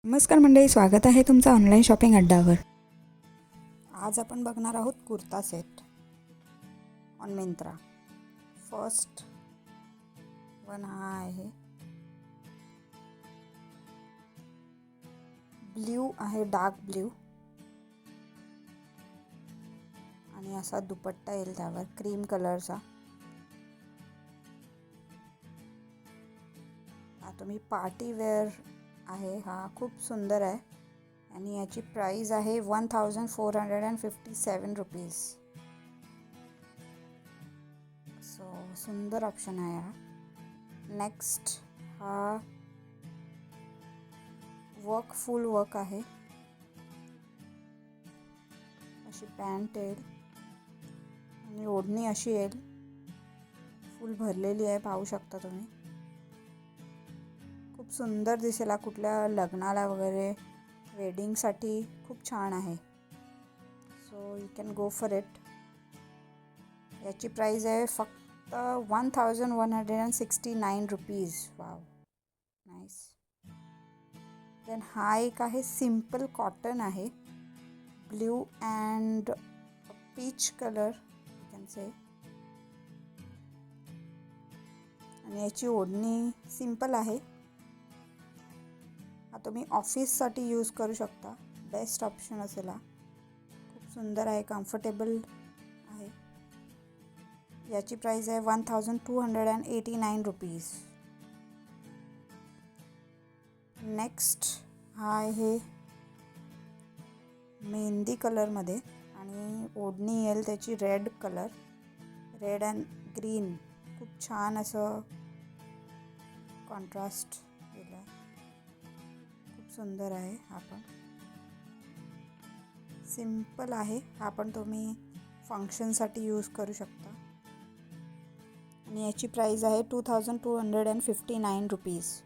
नमस्कार मंडळी, स्वागत आहे तुमचं ऑनलाईन शॉपिंग अड्डावर। आज आपण बघणार आहोत kurta set on Myntra. First one हा आहे, ब्ल्यू आहे, डार्क ब्ल्यू, आणि असा दुपट्टा येईल त्यावर क्रीम कलरचा। हा तुम्ही पार्टी वेअर आहे, हा खूप सुंदर आहे आणि याची प्राइस आहे 1457 रुपीज। सो सुंदर ऑप्शन आहे हा। नेक्स्ट हा वर्क, फुल वर्क आहे, अशी पॅन्ट येईल आणि ओढणी अशी येईल, फुल भरलेली आहे, पाहू शकता तुम्ही। खूप सुंदर दिसेल, कुठल्या लग्नाला वगैरे वेडिंगसाठी खूप छान आहे। So you can go for it. याची प्राइस आहे फक्त 1169 रुपीज। Wow, nice. देन हा एक आहे, सिंपल कॉटन आहे, blue and peach colour you can say, आणि याची ओढणी सिंपल आहे। हा तुम्ही ऑफिससाठी यूज करू शकता, बेस्ट ऑप्शन असेल हा। खूप सुंदर आहे, कम्फर्टेबल आहे। याची प्राइस आहे 1289 रुपीज। नेक्स्ट हा आहे मेहंदी कलरमध्ये, आणि ओढणी येईल त्याची red colour, red and green, खूप छान असं कॉन्ट्रास्ट केलं आहे, खूप सुंदर आहे। हा पण सिंपल आहे, हा पण तुम्ही फंक्शनसाठी यूज करू शकता, आणि याची प्राइस आहे 2259 रुपीज।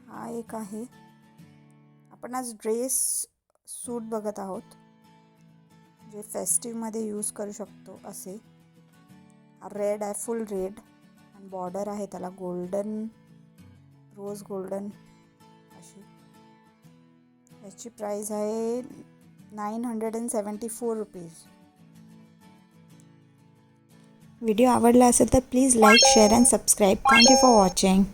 हा एक आहे, आपण आज ड्रेस सूट बघत आहोत, जे फेस्टिवमध्ये यूज करू शकतो असे। हा रेड आहे, फुल रेड, आणि बॉर्डर आहे त्याला गोल्डन, रोज गोल्डन अशी। याची प्राइस आहे 974 रुपीज। व्हिडिओ आवडला असेल तर please like, share and subscribe. Thank you for watching.